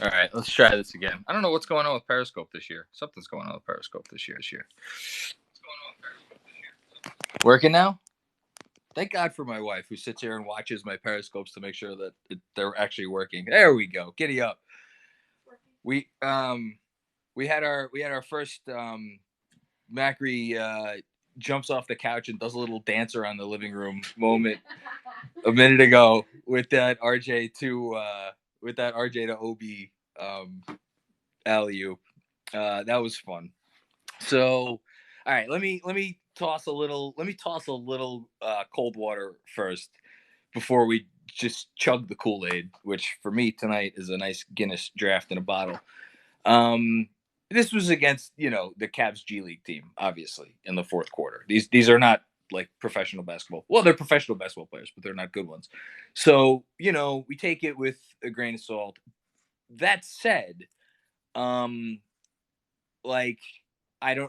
All right, let's try this again. I don't know what's going on with Periscope this year. Something's going on with Periscope this year. Working now? Thank God for my wife who sits here and watches my Periscopes to make sure that they're actually working. There we go. Giddy up. We had our first Macri jumps off the couch and does a little dance around the living room moment a minute ago with that RJ to OB alley-oop. That was fun. So, all right, let me toss a little cold water first before we just chug the Kool-Aid, which for me tonight is a nice Guinness draft in a bottle. This was against, the Cavs G League team, obviously, in the fourth quarter. These are not like professional basketball. Well, they're professional basketball players, but they're not good ones. So, we take it with a grain of salt. That said, I don't know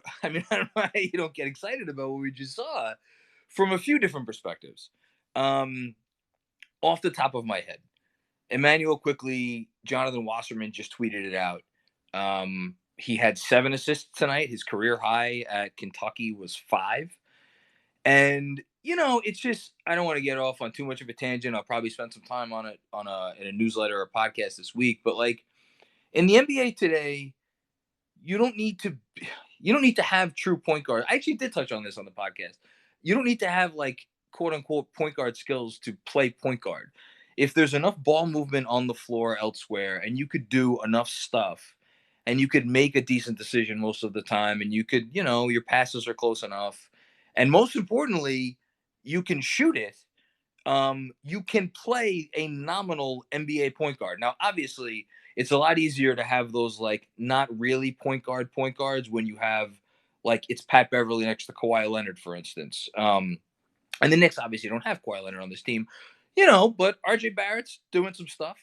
how you don't get excited about what we just saw from a few different perspectives. Off the top of my head, Emmanuel quickly, Jonathan Wasserman just tweeted it out. He had 7 assists tonight. His career high at Kentucky was 5. And, it's just, I don't want to get off on too much of a tangent. I'll probably spend some time on it in a newsletter or podcast this week. But in the NBA today, you don't need to have true point guard. I actually did touch on this on the podcast. You don't need to have quote unquote point guard skills to play point guard. If there's enough ball movement on the floor elsewhere and you could do enough stuff and you could make a decent decision most of the time and you could, your passes are close enough. And most importantly, you can shoot it. You can play a nominal NBA point guard. Now, obviously, it's a lot easier to have those not really point guards when you have it's Pat Beverly next to Kawhi Leonard, for instance. And the Knicks obviously don't have Kawhi Leonard on this team, but RJ Barrett's doing some stuff.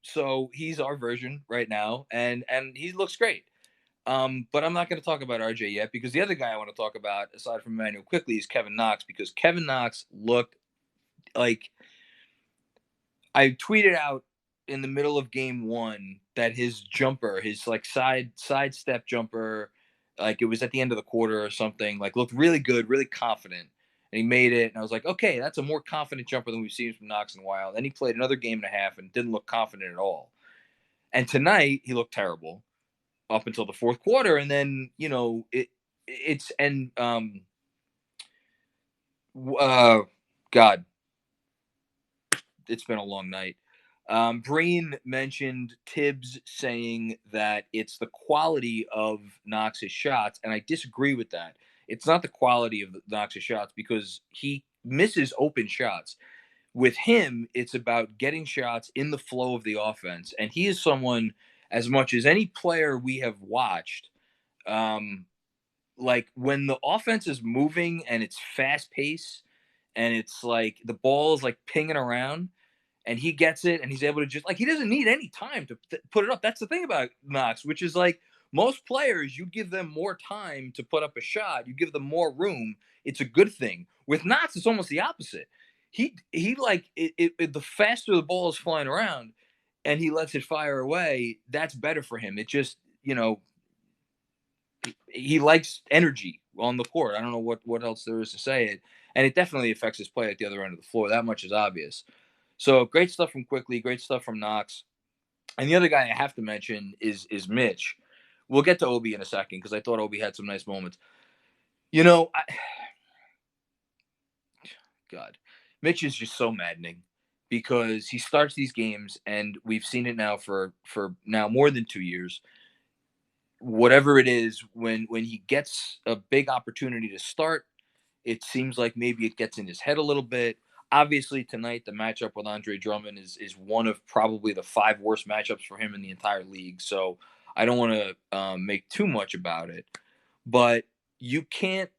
So he's our version right now, and he looks great. But I'm not going to talk about RJ yet because the other guy I want to talk about, aside from Emmanuel quickly, is Kevin Knox, because Kevin Knox looked like, I tweeted out in the middle of game 1 that his jumper, his sidestep jumper, it was at the end of the quarter or something, looked really good, really confident. And he made it. And I was like, okay, that's a more confident jumper than we've seen from Knox in a while. Then he played another game and a half and didn't look confident at all. And tonight he looked terrible up until the fourth quarter. And then, God, it's been a long night. Breen mentioned Tibbs saying that it's the quality of Knox's shots, and I disagree with that. It's not the quality of Knox's shots because he misses open shots. With him, it's about getting shots in the flow of the offense, and he is someone, as much as any player we have watched, when the offense is moving and it's fast paced and it's the ball is pinging around, and he gets it, and he's able to just he doesn't need any time to put it up. That's the thing about Knox, which is most players, you give them more time to put up a shot, you give them more room, it's a good thing. With Knox, it's almost the opposite. He the faster the ball is flying around, and he lets it fire away, that's better for him. It just he likes energy on the court. I don't know what else there is to say it, and it definitely affects his play at the other end of the floor. That much is obvious. So great stuff from Quickly, great stuff from Knox. And the other guy I have to mention is Mitch. We'll get to Obi in a second because I thought Obi had some nice moments. God, Mitch is just so maddening because he starts these games, and we've seen it now for now more than 2 years. Whatever it is, when he gets a big opportunity to start, it seems like maybe it gets in his head a little bit. Obviously, tonight, the matchup with Andre Drummond is one of probably the 5 worst matchups for him in the entire league. So I don't want to make too much about it. But you can't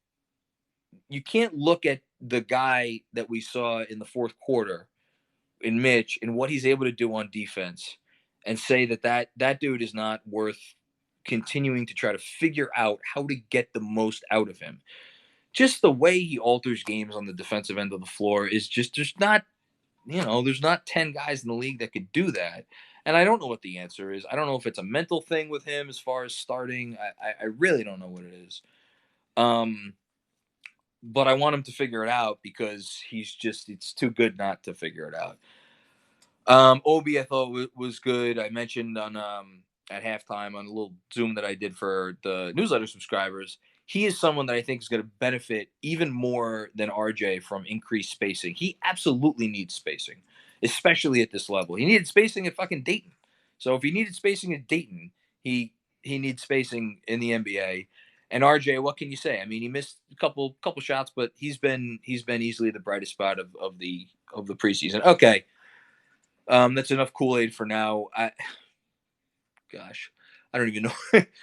look at the guy that we saw in the fourth quarter in Mitch and what he's able to do on defense and say that dude is not worth continuing to try to figure out how to get the most out of him. Just the way he alters games on the defensive end of the floor is just not there's not 10 guys in the league that could do that. And I don't know what the answer is. I don't know if it's a mental thing with him as far as starting. I really don't know what it is. But I want him to figure it out because it's too good not to figure it out. Obi, I thought was good. I mentioned on at halftime on a little Zoom that I did for the newsletter subscribers. He is someone that I think is going to benefit even more than RJ from increased spacing. He absolutely needs spacing, especially at this level. He needed spacing at fucking Dayton. So if he needed spacing at Dayton, he needs spacing in the NBA. And RJ, what can you say? I mean, he missed a couple shots, but he's been easily the brightest spot of the preseason. Okay. That's enough Kool-Aid for now. Gosh, I don't even know.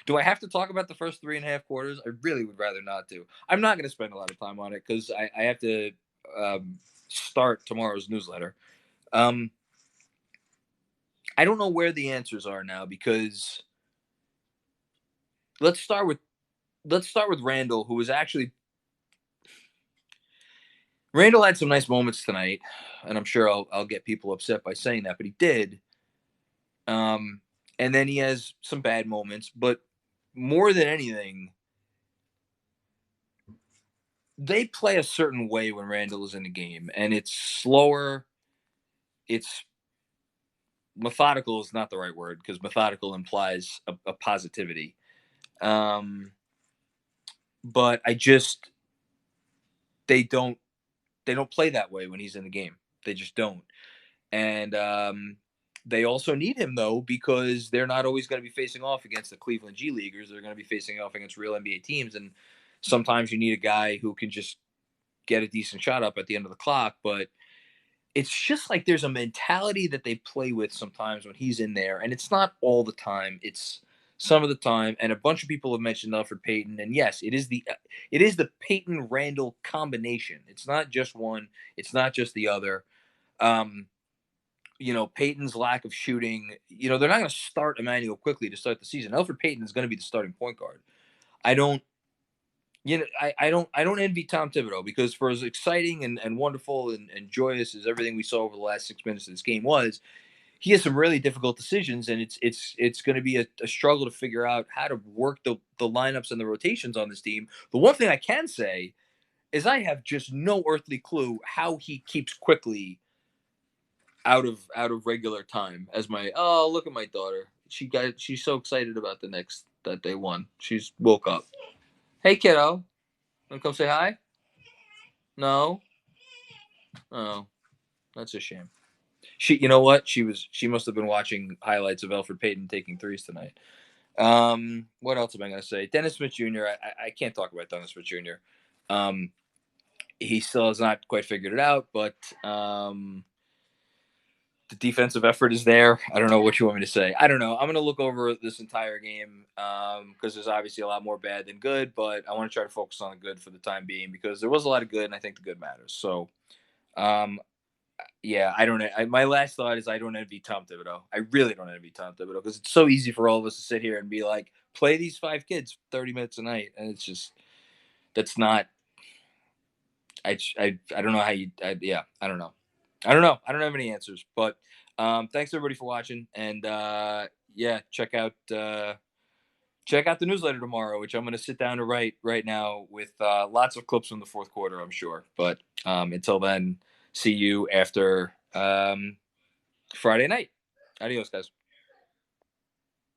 Do I have to talk about the first 3.5 quarters? I really would rather not to. I'm not going to spend a lot of time on it because I have to start tomorrow's newsletter. I don't know where the answers are now because let's start with Randall, who was actually Randall had some nice moments tonight, and I'm sure I'll get people upset by saying that, but he did. And then he has some bad moments, but more than anything, they play a certain way when Randall is in the game, and it's slower. It's methodical is not the right word because methodical implies a positivity. But they don't play that way when he's in the game. They just don't. And they also need him though because they're not always going to be facing off against the Cleveland G Leaguers. They're going to be facing off against real NBA teams, and sometimes you need a guy who can just get a decent shot up at the end of the clock. But it's just like there's a mentality that they play with sometimes when he's in there, and it's not all the time. It's some of the time, and a bunch of people have mentioned Alfred Payton, and yes, it is the Payton Randall combination. It's not just one. It's not just the other. Payton's lack of shooting. They're not going to start Emmanuel quickly to start the season. Alfred Payton is going to be the starting point guard. I don't envy Tom Thibodeau because for as exciting and wonderful and joyous as everything we saw over the last 6 minutes of this game was, he has some really difficult decisions, and it's going to be a struggle to figure out how to work the lineups and the rotations on this team. The one thing I can say is I have just no earthly clue how he keeps quickly out of regular time. As look at my daughter, she's so excited about the Knicks that they won. She's woke up. Hey kiddo. Want to come say hi? No? Oh, that's a shame. You know what? She must have been watching highlights of Alfred Payton taking threes tonight. What else am I going to say? Dennis Smith Jr. I can't talk about Dennis Smith Jr. He still has not quite figured it out, but the defensive effort is there. I don't know what you want me to say. I don't know. I'm going to look over this entire game because there's obviously a lot more bad than good, but I want to try to focus on the good for the time being because there was a lot of good, and I think the good matters. So, yeah, I don't. My last thought is I don't envy Tom Thibodeau. I really don't envy Tom Thibodeau because it's so easy for all of us to sit here and be like, play these 5 kids 30 minutes a night, and it's just that's not. I don't know how you. Yeah, I don't know. I don't know. I don't have any answers, but thanks everybody for watching, and yeah, check out the newsletter tomorrow, which I'm going to sit down to write right now with lots of clips from the fourth quarter, I'm sure. But until then, see you after Friday night. Adios, guys.